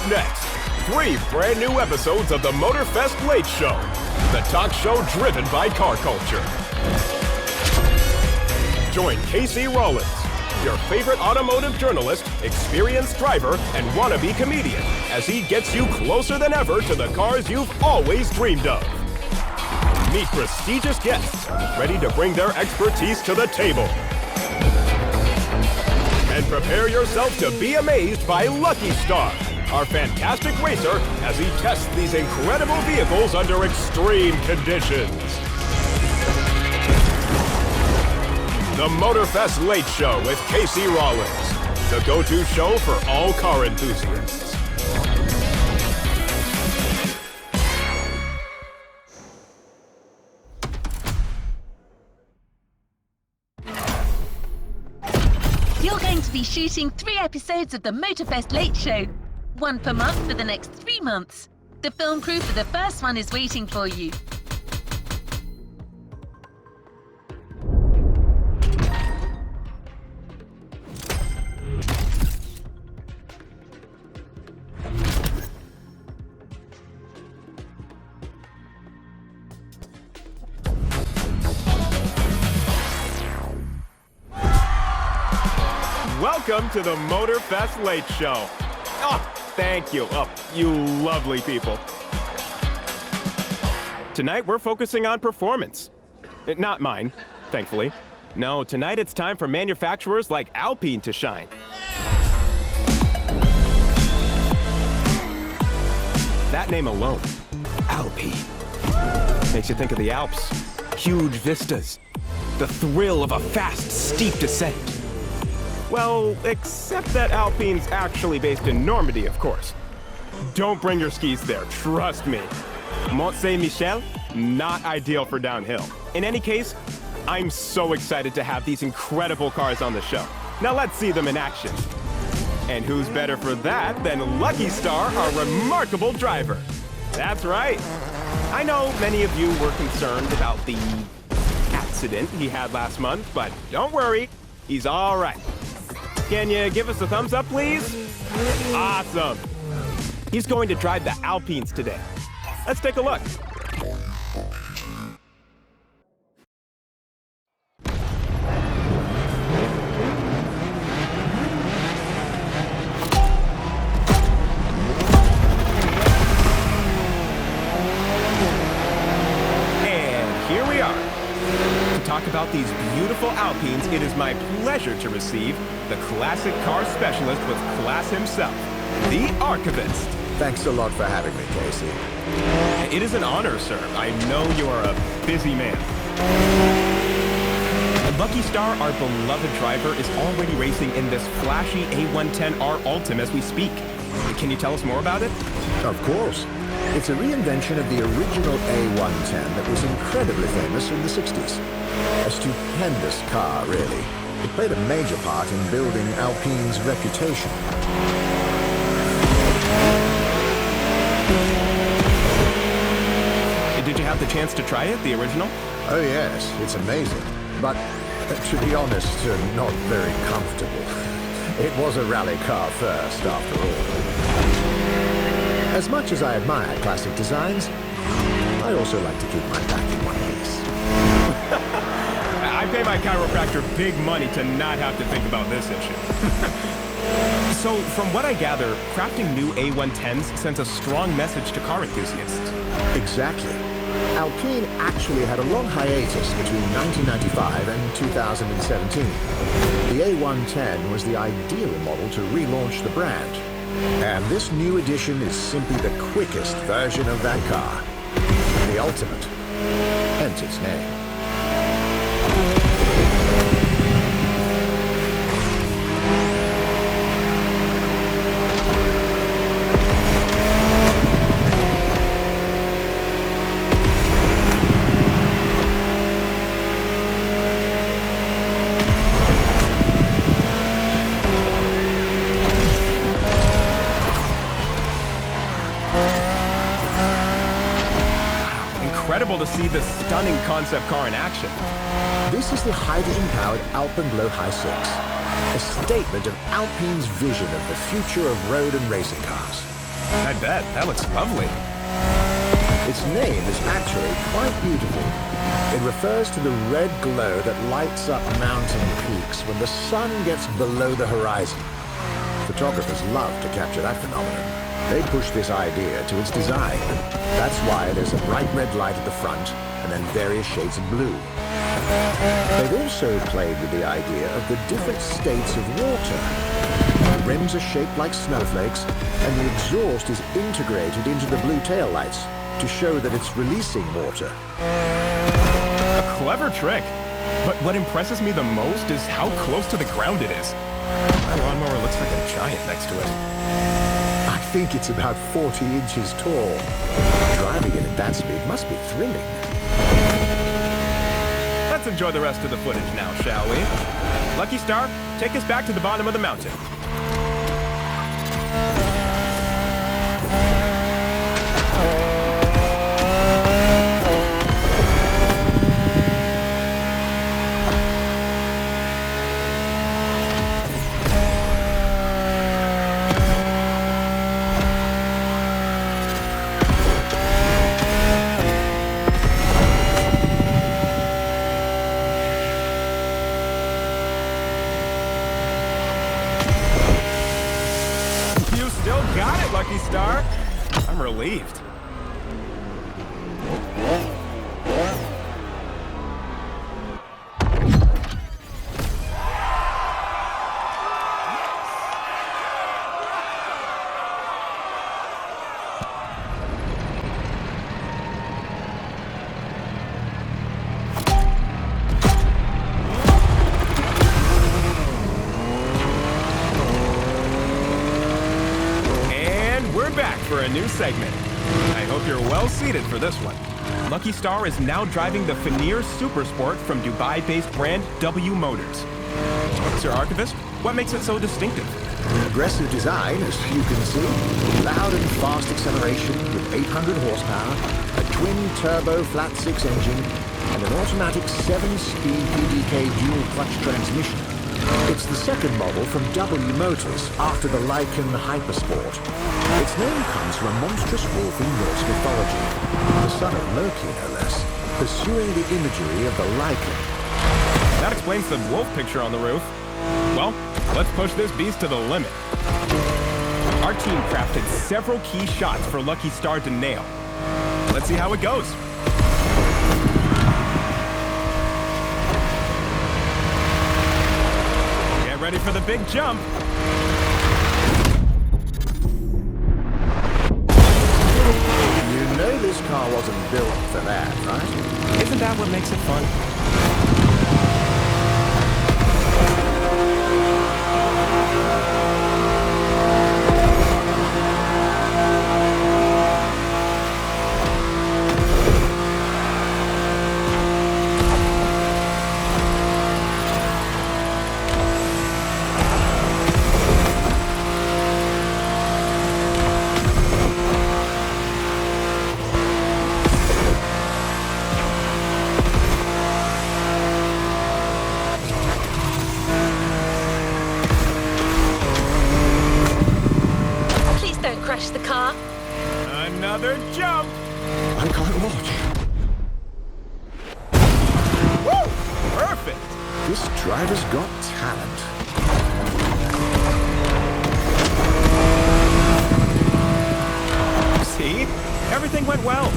next. 3 brand new episodes of the Motorfest Late Show, the talk show driven by car culture. Join Casey Rollins, your favorite automotive journalist, experienced driver, and wannabe comedian, as he gets you closer than ever to the cars you've always dreamed of. Meet prestigious guests ready to bring their expertise to the table. And prepare yourself to be amazed by Lucky Star, our fantastic racer, as he tests these incredible vehicles under extreme conditions. The Motorfest Late Show with Casey Rollins, the go-to show for all car enthusiasts. You're going to be shooting 3 episodes of the Motorfest Late Show, 1 per month for the next 3 months. The film crew for the first one is waiting for you. Welcome to the Motorfest Late Show. Oh, thank you. Oh, you lovely people. Tonight, we're focusing on performance. Not mine, thankfully. No, tonight it's time for manufacturers like Alpine to shine. That name alone, Alpine, makes you think of the Alps. Huge vistas. The thrill of a fast, steep descent. Well, except that Alpine's actually based in Normandy, of course. Don't bring your skis there, trust me. Mont Saint-Michel, not ideal for downhill. In any case, I'm so excited to have these incredible cars on the show. Now let's see them in action. And who's better for that than Lucky Star, our remarkable driver? That's right. I know many of you were concerned about the accident he had last month, but don't worry, he's all right. Can you give us a thumbs up, please? Awesome. He's going to drive the Alpines today. Let's take a look. And here we are. To talk about these beautiful Alpines, it is my pleasure to receive the classic car specialist with class himself, the Archivist. Thanks a lot for having me, Casey. It is an honor, sir. I know you are a busy man. Lucky Star, our beloved driver, is already racing in this flashy A110 R Ultime as we speak. Can you tell us more about it? Of course. It's a reinvention of the original A110 that was incredibly famous in the 60s. A stupendous car, really. It played a major part in building Alpine's reputation. Did you have the chance to try it, the original? Oh yes, it's amazing. But, to be honest, not very comfortable. It was a rally car first, after all. As much as I admire classic designs, I also like to keep my back in one piece. I pay my chiropractor big money to not have to think about this issue. So, from what I gather, crafting new A110s sends a strong message to car enthusiasts. Exactly. Alpine actually had a long hiatus between 1995 and 2017. The A110 was the ideal model to relaunch the brand. And this new edition is simply the quickest version of that car. The ultimate. Hence its name. Incredible to see this stunning concept car in action. This is the hydrogen-powered Alpenglow Hy6, a statement of Alpine's vision of the future of road and racing cars. I bet. That looks lovely. Its name is actually quite beautiful. It refers to the red glow that lights up mountain peaks when the sun gets below the horizon. Photographers love to capture that phenomenon. They push this idea to its design. That's why there's a bright red light at the front and then various shades of blue. They've also played with the idea of the different states of water. The rims are shaped like snowflakes, and the exhaust is integrated into the blue taillights to show that it's releasing water. A clever trick. But what impresses me the most is how close to the ground it is. My lawnmower looks like a giant next to it. I think it's about 40 inches tall. Driving it at that speed must be thrilling. Let's enjoy the rest of the footage now, shall we? Lucky Star, take us back to the bottom of the mountain. Lucky Star. I'm relieved. For a new segment. I hope you're well seated for this one. Lucky Star is now driving the Fenyr Supersport from Dubai-based brand W Motors. Sir Archivist, what makes it so distinctive? Aggressive design, as you can see. Loud and fast acceleration with 800 horsepower, a twin-turbo flat-six engine, and an automatic 7-speed PDK dual-clutch transmission. It's the second model from W Motors after the Lycan Hypersport. Its name comes from a monstrous wolf in Norse mythology, the son of Loki no less, pursuing the imagery of the Lycan. That explains the wolf picture on the roof. Well, let's push this beast to the limit. Our team crafted several key shots for Lucky Star to nail. Let's see how it goes. Ready for the big jump. You know this car wasn't built for that, right? Isn't that what makes it fun? The car. Another jump. I can't watch. Woo! Perfect. This driver's got talent. See? Everything went well.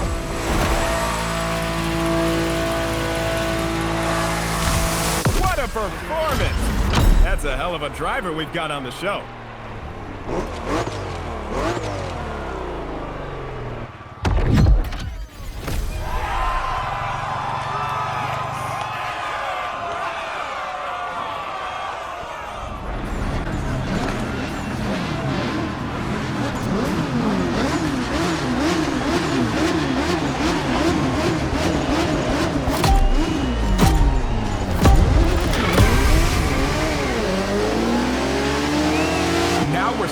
What a performance! That's a hell of a driver we've got on the show.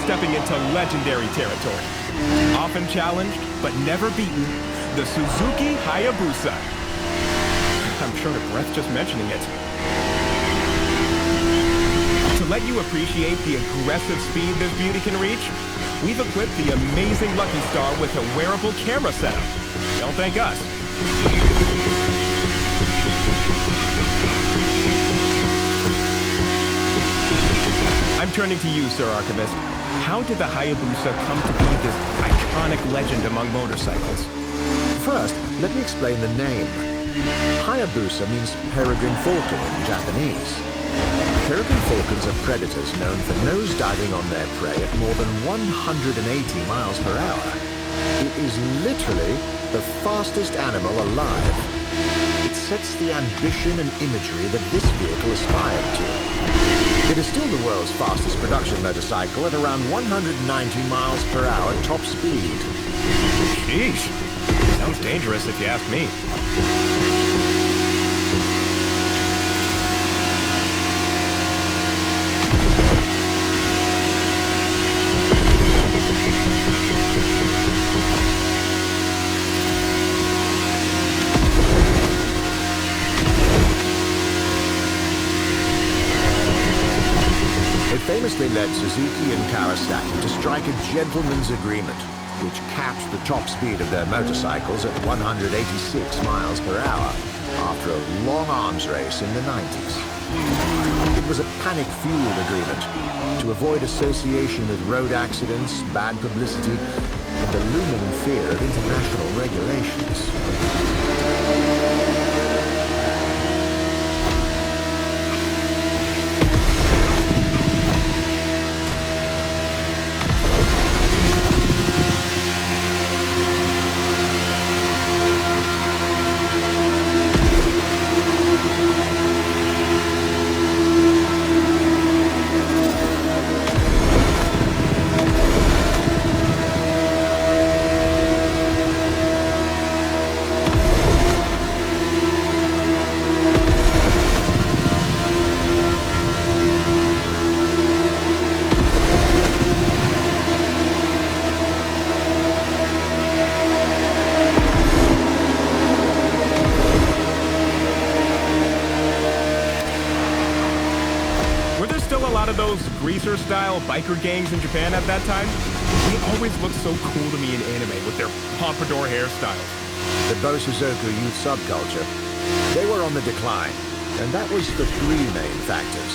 Stepping into legendary territory. Often challenged, but never beaten, the Suzuki Hayabusa. I'm short of breath just mentioning it. To let you appreciate the aggressive speed this beauty can reach, we've equipped the amazing Lucky Star with a wearable camera setup. Don't thank us. I'm turning to you, Sir Archivist. How did the Hayabusa come to be this iconic legend among motorcycles? First, let me explain the name. Hayabusa means peregrine falcon in Japanese. Peregrine falcons are predators known for nosediving on their prey at more than 180 miles per hour. It is literally the fastest animal alive. It sets the ambition and imagery that this vehicle aspired to. It is still the world's fastest production motorcycle at around 190 miles per hour top speed. Sheesh. Sounds dangerous if you ask me. Famously led Suzuki and Kawasaki to strike a gentleman's agreement, which capped the top speed of their motorcycles at 186 miles per hour after a long arms race in the 90s. It was a panic-fueled agreement to avoid association with road accidents, bad publicity, and the looming fear of international regulations. Greaser-style biker gangs in Japan at that time? They always looked so cool to me in anime with their pompadour hairstyles. The Bosuzoku youth subculture, they were on the decline, and that was for three main factors: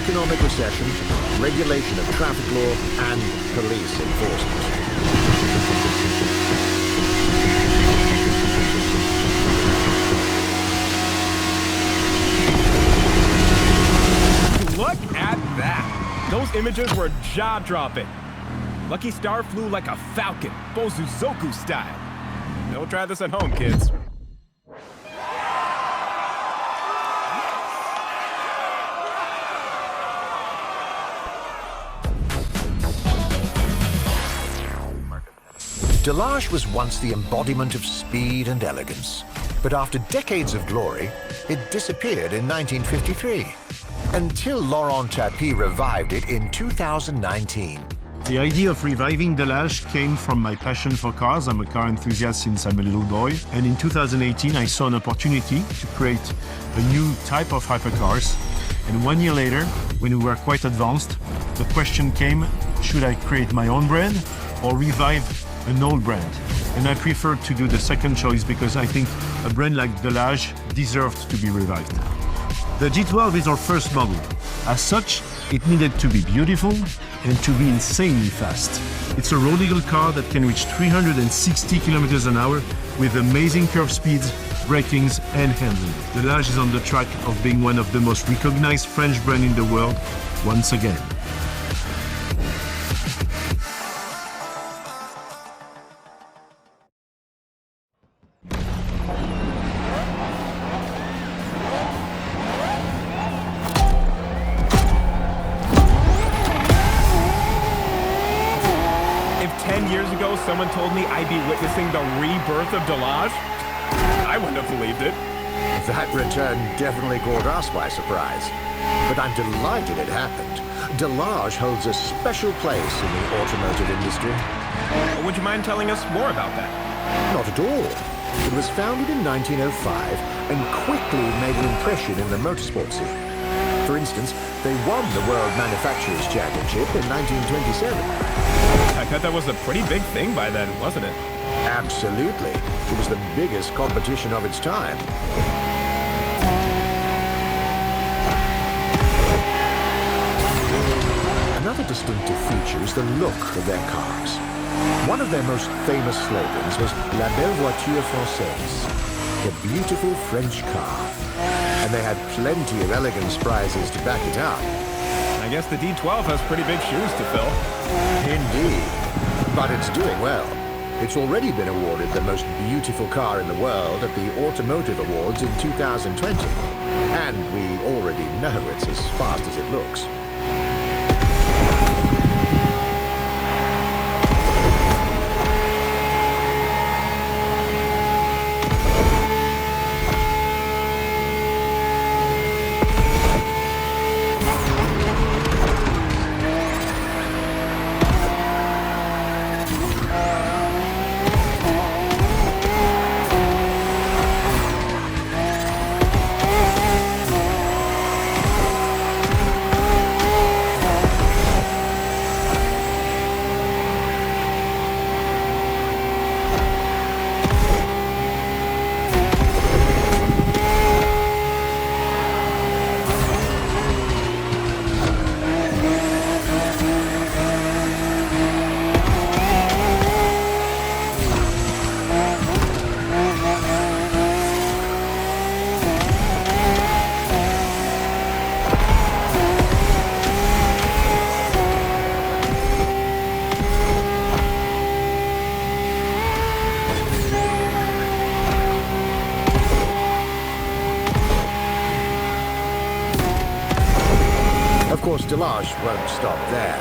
economic recession, regulation of traffic law, and police enforcement. Look at that! Those images were jaw-dropping. Lucky Star flew like a falcon, Bosuzoku style. Don't try this at home, kids. Delage was once the embodiment of speed and elegance, but after decades of glory, it disappeared in 1953. Until Laurent Tapie revived it in 2019. The idea of reviving Delage came from my passion for cars. I'm a car enthusiast since I'm a little boy. And in 2018, I saw an opportunity to create a new type of hypercars. And 1 year later, when we were quite advanced, the question came, should I create my own brand or revive an old brand? And I preferred to do the second choice because I think a brand like Delage deserved to be revived. The D12 is our first model. As such, it needed to be beautiful and to be insanely fast. It's a road legal car that can reach 360 kilometers an hour with amazing curve speeds, brakings, and handling. Delage is on the track of being one of the most recognized French brands in the world once again. Someone told me I'd be witnessing the rebirth of Delage, I wouldn't have believed it. That return definitely caught us by surprise. But I'm delighted it happened. Delage holds a special place in the automotive industry. Would you mind telling us more about that? Not at all. It was founded in 1905 and quickly made an impression in the motorsport scene. For instance, they won the World Manufacturers' Championship in 1927. I bet that was a pretty big thing by then, wasn't it? Absolutely. It was the biggest competition of its time. Another distinctive feature is the look of their cars. One of their most famous slogans was La belle voiture française, the beautiful French car. And they had plenty of elegance prizes to back it up. I guess the D12 has pretty big shoes to fill. Indeed. But it's doing well. It's already been awarded the most beautiful car in the world at the Automotive Awards in 2020. And we already know it's as fast as it looks. Of course, Delage won't stop there.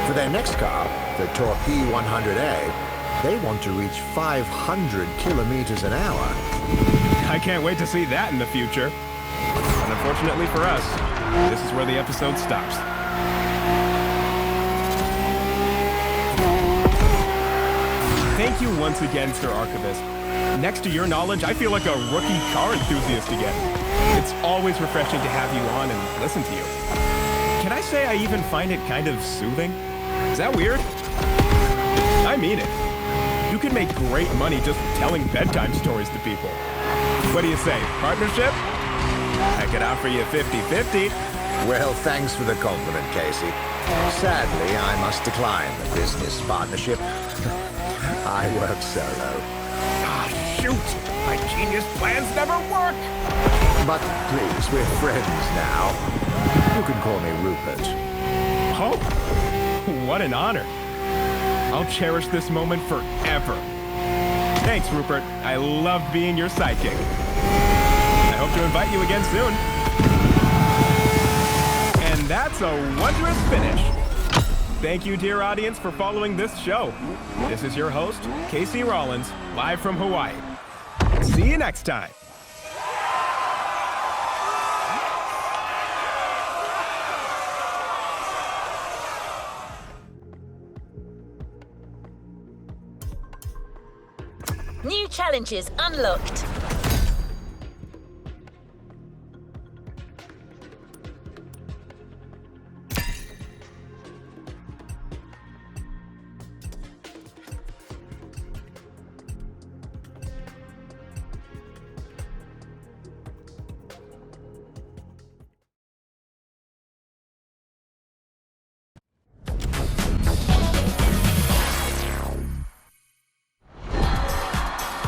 For their next car, the Torpille 100A, they want to reach 500 kilometers an hour. I can't wait to see that in the future. And unfortunately for us, this is where the episode stops. Thank you once again, Sir Archivist. Next to your knowledge, I feel like a rookie car enthusiast again. It's always refreshing to have you on and listen to you. Can I say I even find it kind of soothing? Is that weird? I mean it. You can make great money just telling bedtime stories to people. What do you say, partnership? I could offer you 50-50. Well, thanks for the compliment, Casey. Sadly, I must decline the business partnership. I work solo. Ah, shoot! My genius plans never work! But please, we're friends now. You can call me Rupert. Oh, what an honor. I'll cherish this moment forever. Thanks, Rupert. I loved being your sidekick. I hope to invite you again soon. And that's a wondrous finish. Thank you, dear audience, for following this show. This is your host, Casey Rollins, live from Hawaii. See you next time. New challenges unlocked.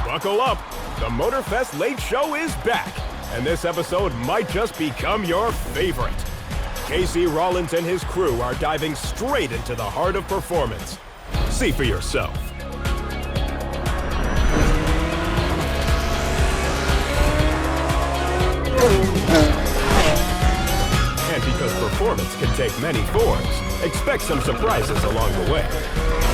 Buckle up! The Motorfest Late Show is back, and this episode might just become your favorite. Casey Rollins and his crew are diving straight into the heart of performance. See for yourself. And because performance can take many forms, expect some surprises along the way.